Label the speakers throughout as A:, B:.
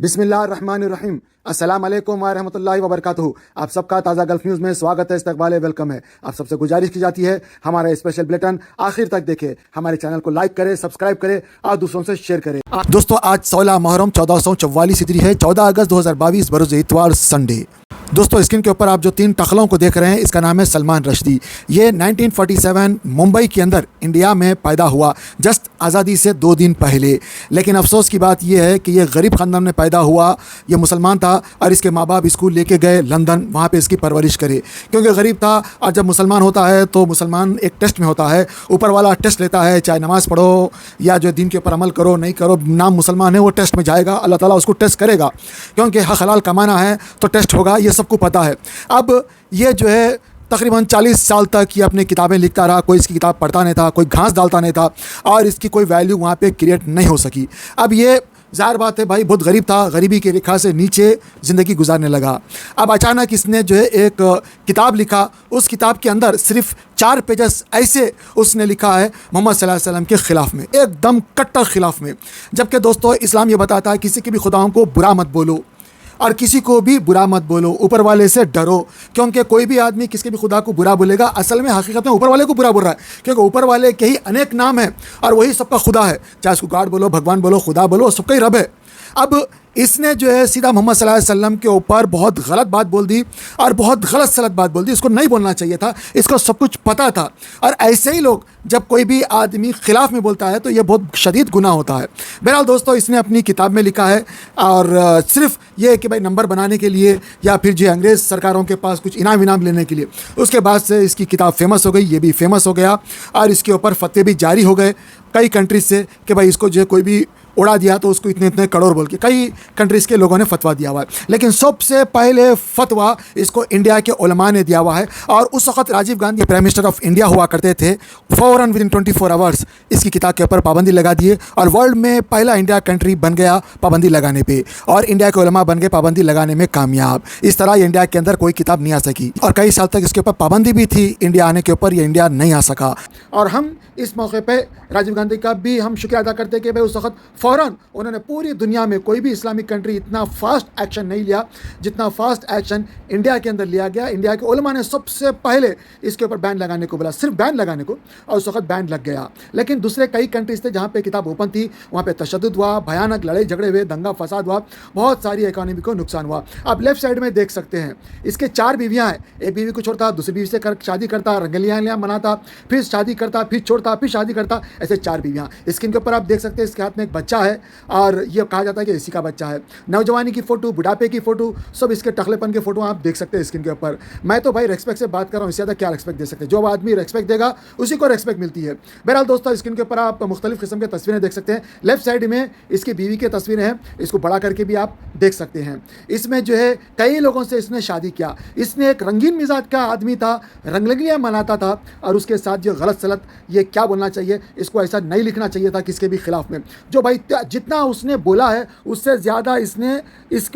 A: बिस्मिल्लाहिर्रहमानिर्रहीम। अस्सलाम वालेकुम व रहमतुल्लाहि व बरकातुहू। आप सबका ताज़ा गल्फ न्यूज़ में स्वागत है, इस्तकबाल है, वेलकम है। आप सबसे गुजारिश की जाती है हमारा स्पेशल बुलेटिन आखिर तक देखें, हमारे चैनल को लाइक करें, सब्सक्राइब करें और दूसरों से शेयर करें। दोस्तों, आज 16 मुहर्रम 1444 हिजरी है, 14 अगस्त 2022 बरोज़ इतवार संडे। दोस्तों, स्क्रीन के ऊपर आप जो तीन टखलों को देख रहे हैं, इसका नाम है सलमान रश्दी। ये 1947 मुंबई के अंदर इंडिया में पैदा हुआ, जस्ट आज़ादी से 2 दिन पहले। लेकिन अफसोस की बात यह है कि ये गरीब ख़ानदान में पैदा हुआ। ये मुसलमान था और इसके माँ बाप स्कूल लेके गए लंदन, वहाँ पे इसकी परवरिश करे, क्योंकि गरीब था। और जब मुसलमान होता है तो मुसलमान एक टेस्ट में होता है, ऊपर वाला टेस्ट लेता है, चाहे नमाज़ पढ़ो या जो दीन के ऊपर अमल करो नहीं करो, नाम मुसलमान है वो टेस्ट में जाएगा, अल्लाह ताला उसको टेस्ट करेगा, क्योंकि हक हलाल कमाना है तो टेस्ट होगा, ये सबको पता है। अब ये जो है तकरीबन 40 साल तक ये अपनी किताबें लिखता रहा, कोई इसकी किताब पढ़ता नहीं था, कोई घास डालता नहीं था और इसकी कोई वैल्यू वहाँ पे क्रिएट नहीं हो सकी। अब ये ज़ाहिर बात है भाई, बहुत गरीब था, गरीबी की रेखा से नीचे ज़िंदगी गुजारने लगा। अब अचानक इसने जो है एक किताब लिखा, उस किताब के अंदर सिर्फ 4 पेजेस ऐसे उसने लिखा है मोहम्मद सल्लल्लाहु अलैहि वसल्लम के ख़िलाफ़ में, एकदम कट्टर ख़िलाफ़ में। जबकि दोस्तों, इस्लाम ये बताता है किसी के भी खुदाओं को बुरा मत बोलो और किसी को भी बुरा मत बोलो, ऊपर वाले से डरो, क्योंकि कोई भी आदमी किसी भी खुदा को बुरा बोलेगा असल में हकीकत में ऊपर वाले को बुरा बोल रहा है, क्योंकि ऊपर वाले के ही अनेक नाम हैं और वही सबका खुदा है। चाहे उसको गॉड बोलो, भगवान बोलो, खुदा बोलो, सबका ही रब है। अब इसने जो है सीधा मोहम्मद सल्लल्लाहु अलैहि वसल्लम के ऊपर बहुत गलत बात बोल दी और बहुत गलत सलत बात बोल दी। इसको नहीं बोलना चाहिए था, इसको सब कुछ पता था। और ऐसे ही लोग जब कोई भी आदमी खिलाफ में बोलता है तो ये बहुत शदीद गुनाह होता है। बहरहाल दोस्तों, इसने अपनी किताब में लिखा है और सिर्फ ये कि भाई नंबर बनाने के लिए या फिर जो अंग्रेज़ सरकारों के पास कुछ इनाम लेने के लिए, उसके बाद से इसकी किताब फेमस हो गई, ये भी फेमस हो गया और इसके ऊपर फतवे भी जारी हो गए कई कंट्रीज से कि भाई इसको जो कोई भी उड़ा दिया तो उसको इतने इतने करोड़ बोल के कई कंट्रीज़ के लोगों ने फतवा दिया हुआ है। लेकिन सबसे पहले फतवा इसको इंडिया के उलमा ने दिया हुआ है और उस वक्त Rajiv Gandhi prime minister of India हुआ करते थे। फ़ौरन विदिन 24 आवर्स इसकी किताब के ऊपर पाबंदी लगा दिए और वर्ल्ड में पहला इंडिया कंट्री बन गया पाबंदी लगाने पर, और इंडिया के उलमा बन गए पाबंदी लगाने में कामयाब। इस तरह ये इंडिया के अंदर कोई किताब नहीं आ सकी और कई साल तक इसके ऊपर पाबंदी भी थी इंडिया आने के ऊपर, ये इंडिया नहीं आ सका। और हम इस मौके पर राजीव गांधी का भी हम शुक्रिया अदा करते हैं कि भाई उस वक्त फ़ौरन उन्होंने पूरी दुनिया में कोई भी इस्लामिक कंट्री इतना फास्ट एक्शन नहीं लिया जितना फास्ट एक्शन इंडिया के अंदर लिया गया। इंडिया के उलमा ने सबसे पहले इसके ऊपर बैन लगाने को बोला, सिर्फ बैन लगाने को, और उस वक्त बैन लग गया। लेकिन दूसरे कई कंट्रीज थे जहाँ पे किताब ओपन थी, वहाँ पे तशद्दुद हुआ, भयानक लड़ाई झगड़े हुए, दंगा फसाद हुआ, बहुत सारी इकोनॉमी को नुकसान हुआ। आप लेफ्ट साइड में देख सकते हैं इसके 4 बीवियाँ हैं। एक बीवी को छोड़ता, दूसरी बीवी से शादी करता, रंगलियाँ मनाता, फिर शादी करता, फिर छोड़ता, फिर शादी करता, ऐसे 4 बीवियाँ। स्क्रीन के ऊपर आप देख सकते हैं इसके हाथ में एक बच्चा है और ये कहा जाता है कि इसी का बच्चा है। नौजवानी की फ़ोटो, बुढ़ापे की फ़ोटो, सब इसके टखलेपन के फ़ोटो आप देख सकते हैं स्क्रीन के ऊपर। मैं तो भाई रेस्पेक्ट से बात कर रहा हूँ, इससे ज़्यादा क्या रेस्पेक्ट दे सकते हैं। जो आदमी रेस्पेक्ट देगा उसी को रेस्पेक्ट मिलती है। बहरहाल दोस्तों, स्क्रीन के ऊपर आप मुख्तलिफ़ किस्म की तस्वीरें देख सकते हैं। लेफ्ट साइड में इसकी बीवी की तस्वीरें हैं, इसको बड़ा करके भी आप देख सकते हैं। इसमें जो है कई लोगों से इसने शादी किया। इसने एक रंगीन मिजाज का आदमी था, रंगलियाँ मनाता था और उसके साथ जो गलत सलत, ये क्या बोलना चाहिए, इसको ऐसा नहीं लिखना चाहिए था किसके भी खिलाफ में। जो भाई जितना उसने बोला है उससे ज़्यादा इसने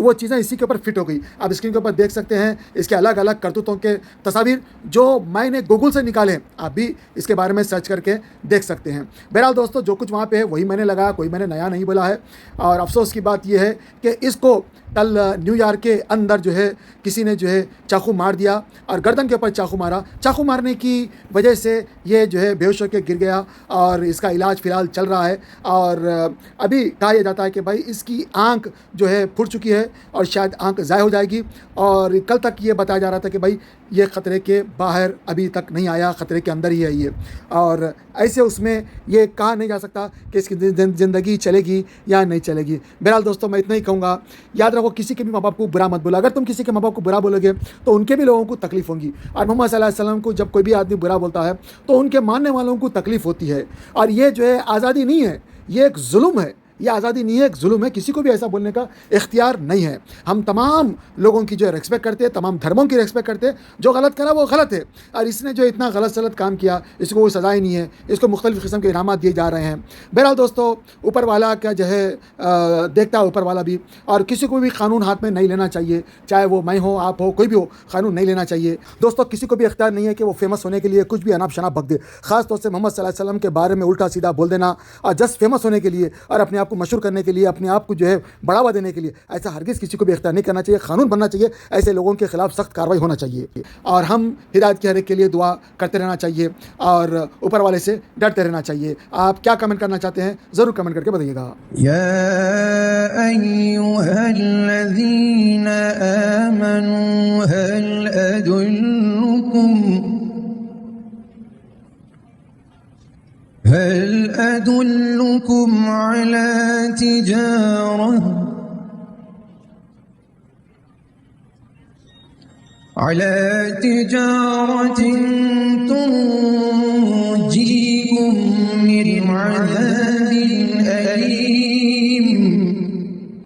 A: वो चीज़ें इसी के ऊपर फिट हो गई। आप स्क्रीन के ऊपर देख सकते हैं इसके अलग अलग करतूतों के तस्वीर जो मैंने गूगल से निकाले, आप भी इसके बारे में सर्च करके देख सकते हैं। बहरहाल दोस्तों, जो कुछ वहाँ पे है वही मैंने लगाया, कोई मैंने नया नहीं बोला है। और अफसोस की बात यह है कि इसको कल न्यूयॉर्क के अंदर जो है किसी ने जो है चाकू मार दिया और गर्दन के ऊपर चाकू मारा। चाकू मारने की वजह से ये जो है बेहोश होकर गिर गया और इसका इलाज फ़िलहाल चल रहा है। और अभी कहा यह जाता है कि भाई इसकी आंख जो है फूट चुकी है और शायद आंख ज़ाय हो जाएगी। और कल तक ये बताया जा रहा था कि भाई ये ख़तरे के बाहर अभी तक नहीं आया, ख़तरे के अंदर ही है ये। और ऐसे उसमें ये कहा नहीं जा सकता कि इसकी ज़िंदगी चलेगी या नहीं चलेगी। बहरहाल दोस्तों, मैं इतना ही कहूँगा, याद रखो किसी के भी माँ बाप को बुरा मत बोला। अगर तुम किसी के माँ बाप को बुरा बोलोगे तो उनके भी लोगों को तकलीफ़ होगी। और मोहम्मद सल्लल्लाहु अलैहि वसल्लम को जब कोई भी आदमी बुरा बोलता है तो उनके मानने वालों को तकलीफ़ होती है। और ये जो है आज़ादी नहीं है, ये एक जुल्म है। ये आज़ादी नहीं है, एक जुल्म है। किसी को भी ऐसा बोलने का इख्तियार नहीं है। हम तमाम लोगों की जो है रिस्पेक्ट करते हैं, तमाम धर्मों की रिस्पेक्ट करते हैं। जो गलत करा वो गलत है और इसने जो इतना गलत सलत काम किया इसको कोई सज़ा ही नहीं है, इसको मुख्तलिफ़ किस्म के इनामात दिए जा रहे हैं। बहरहाल दोस्तों, ऊपर वाला क्या जो है देखता है ऊपर वाला भी, और किसी को भी कानून हाथ में नहीं लेना चाहिए, चाहे वो मैं हो, आप हो, कोई भी हो, कानून नहीं लेना चाहिए। दोस्तों, किसी को भी इख्तियार नहीं है कि वो फेमस होने के लिए कुछ भी अनाप शनाप बक दे। ख़ास तौर से मोहम्मद सल्लल्लाहु अलैहि वसल्लम के बारे में उल्टा सीधा बोल देना और जस्ट फेमस होने के लिए और अपने आप को मशहूर करने के लिए, अपने आप को जो है बढ़ावा देने के लिए, ऐसा हरगिज़ किसी को भी इख्तियार नहीं करना चाहिए। कानून बनना चाहिए, ऐसे लोगों के खिलाफ सख्त कार्रवाई होना चाहिए और हम हिदायत के हर एक के लिए दुआ करते रहना चाहिए और ऊपर वाले से डरते रहना चाहिए। आप क्या कमेंट करना चाहते हैं ज़रूर कमेंट करके बताइएगा।
B: या अय्युहल्लज़ीना आमनू हल अदुल्लुकुम अला तिजारतिन तुंजीकुम मिन अज़ाबिन अलीम।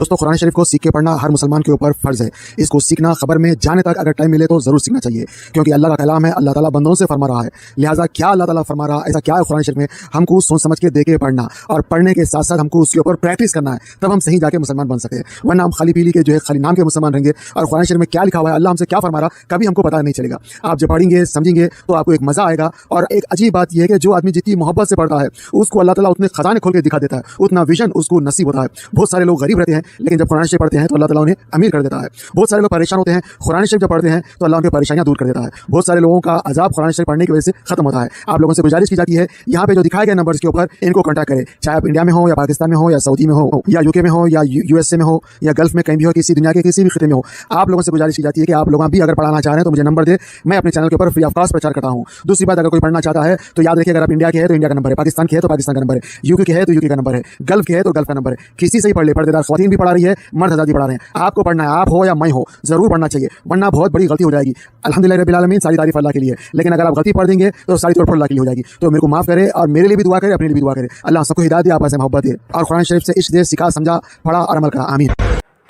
A: दोस्तों, कुरान शरीफ को सीख के पढ़ना हर मुसलमान के ऊपर फ़र्ज़ है। इसको सीखना, खबर में जाने तक अगर टाइम मिले तो ज़रूर सीखना चाहिए, क्योंकि अल्लाह का कलाम है। अल्लाह ताला बंदों से फरमा रहा है, लिहाजा क्या अल्लाह ताला फरमा रहा है, ऐसा क्या है कुरान शरीफ में, हमको सोच समझ के देखे पढ़ना और पढ़ने के साथ साथ हमको उसके ऊपर प्रैक्टिस करना है, तब हम सही जाके मुसलमान बन सके। वरना हम खाली पीली के जो है खाली नाम के मुसलमान रहेंगे और कुरान शरीफ में क्या लिखा हुआ है, अल्लाह हमसे क्या फरमा रहा, कभी हमको पता नहीं चलेगा। आप जब पढ़ेंगे, समझेंगे तो आपको एक मज़ा आएगा। और एक अजीब बात यह है कि जो आदमी जितनी मोहब्बत से पढ़ता है उसको अल्लाह ताला उतने खजाने खोल के दिखा देता है, उतना विजन उसको नसीब होता है। बहुत सारे लोग गरीब रहते हैं, लेकिन जब कुरान शरीफ पढ़ते हैं तो अल्लाह ताला उन्हें अमीर कर देता है। बहुत सारे लोग परेशान होते हैं, कुरान शरीफ जब पढ़ते हैं तो अल्लाह उनकी परेशानियां दूर कर देता है। बहुत सारे लोगों का अजाब कुरान शरीफ पढ़ने की वजह से खत्म होता है। आप लोगों से गुजारिश की जाती है, यहाँ पे जो दिखाए गए नंबर्स के ऊपर इनको कॉन्टैक्ट करें, चाहे आप इंडिया में हो या पाकिस्तान में हो या सऊदी में हो या यूके में हो या यूएसए में हो या गल्फ में कहीं भी हो, किसी दुनिया के किसी भी खिते में हो। आप लोगों से गुजारिश की जाती है कि आप लोग भी अगर पढ़ाना चाह रहे हैं तो मुझे नंबर दे, मैं अपने चैनल के ऊपर फ्री ऑफ कॉस्ट प्रचार करता हूँ। दूसरी बात, अगर कोई पढ़ना चाहता है तो याद रखिए, अगर आप इंडिया के हैं तो इंडिया का नंबर है, पाकिस्तान के है तो पाकिस्तान का नंबर है, यूके के है तो यूके का नंबर है, गल्फ के है तो गल्फ का नंबर है। किसी से ही पढ़ ले, पर्देदार ख्वातीन भी पढ़ा रही है, मर्द हज़रात भी पढ़ा रहे हैं। आपको पढ़ना है, आप हो या मैं हो, जरूर पढ़ना चाहिए, वरना बहुत बड़ी गलती हो जाएगी। अल्हम्दुलिल्लाह रब्बिल आलमीन, सारी तारीफ अल्लाह के लिए, लेकिन अगर आप गलती पढ़ देंगे तो सारी तौर पर अल्लाह के लिए हो जाएगी। तो मेरे को माफ करे और मेरे लिए भी दुआ करे, अपने लिए भी दुआ करे। अल्लाह सबको हिदायत दे, आपस में मोहब्बत दे और कुरान शरीफ से इश्क दे, सिखा, समझा, पढ़ा और अमल करा। आमीन।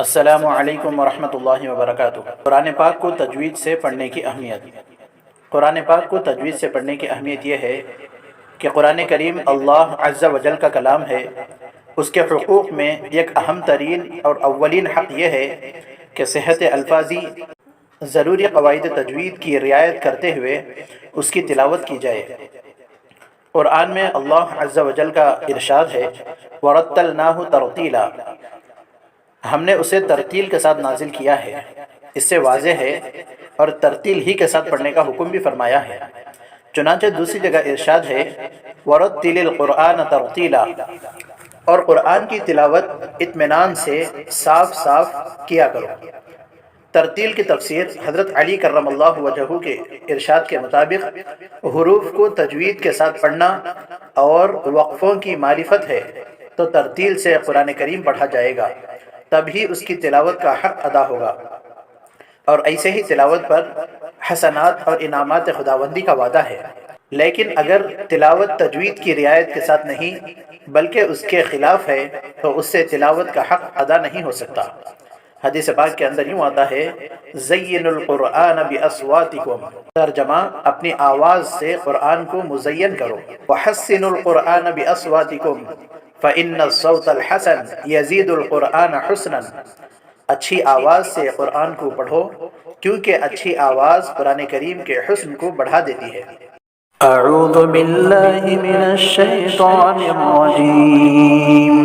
C: अस्सलामु अलैकुम वरहमतुल्लाहि वबरकातुहू। कुरान पाक को तजवीद से पढ़ने की अहमियत। कुरान पाक को तजवीद से पढ़ने की अहमियत यह है कि कुरान करीम अल्लाह अज़्ज़ा वजल का कलाम है। उसके हुकूक़ में एक अहम तरीन और अव्वलीन हक़ यह है कि सेहत अल्फाजी, ज़रूरी क़वाइद तजवीद की रियायत करते हुए उसकी तिलावत की जाए। कुरान में अल्लाह अज़्ज़ा वजल का इरशाद है, वरत्तलनाहु तरतीला, हमने उसे तरतील के साथ नाजिल किया है। इससे वाज़ेह है और तरतील ही के साथ पढ़ने का हुक्म भी फरमाया है। चुनांचे दूसरी जगह इरशाद है, वरत्तिलिल कुरआन तरतीला, और कुरान की तिलावत इत्मीनान से साफ साफ किया करो। तरतील की तफसीर हज़रत अली कर्रमल्लाहु वजहू के इरशाद के मुताबिक हुरूफ को तजवीद के साथ पढ़ना और वक्फ़ों की मारिफत है, तो तरतील से कुरान करीम पढ़ा जाएगा, तभी उसकी तिलावत का हक़ अदा होगा। और ऐसे ही तिलावत पर हसनात और इनामात खुदावंदी का वादा है। लेकिन अगर तिलावत तजवीद की रियायत के साथ नहीं बल्कि उसके खिलाफ है तो उससे तिलावत का हक़ अदा नहीं हो सकता। हदीस पाक के अंदर यूँ आता है, ज़य्यिनुल कुरआन बिअस्वातिकुम, तर्जमा अपनी आवाज़ से कुरान को मुज़य्यन करो। वहस्सिनुल कुरआन बिअस्वातिकुम फ़इन्नस्सौतल हसन यज़ीदुल कुरआन हुस्नन, अच्छी आवाज़ से कुरान को पढ़ो क्योंकि अच्छी आवाज़ कुरान करीम के हुस्न को बढ़ा देती है। अऊज़ु बिल्लाहि मिनश शैतानिर रजीम,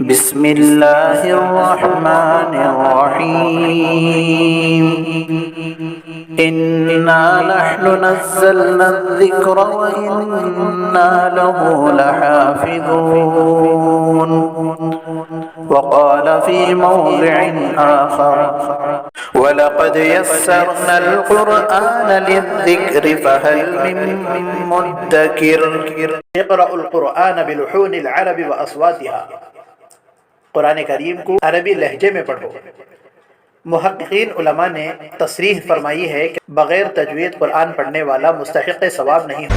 C: बिस्मिल्लाहिर रहमानिर रहीम, इन्ना नहनु नज़्ज़लना ज़िक्र व इन्ना लहू लहाफ़िज़ून। वक़ाल फ़ी मौज़िइन आख़र, वलक़द यस्सरनल क़ुरआन लिज़्ज़िक्रि फ़हल मिन मुद्दकिर। इक़रअुल क़ुरआन बिलुहूनिल अरबि व अस्वातिहा, कुरान करीम को अरबी लहजे में पढ़ो। मुहक्किकीन उलमा ने तसरीह फरमाई है कि बग़ैर तजवीद कुरान पढ़ने वाला मुस्तहिक़ सवाब नहीं हो।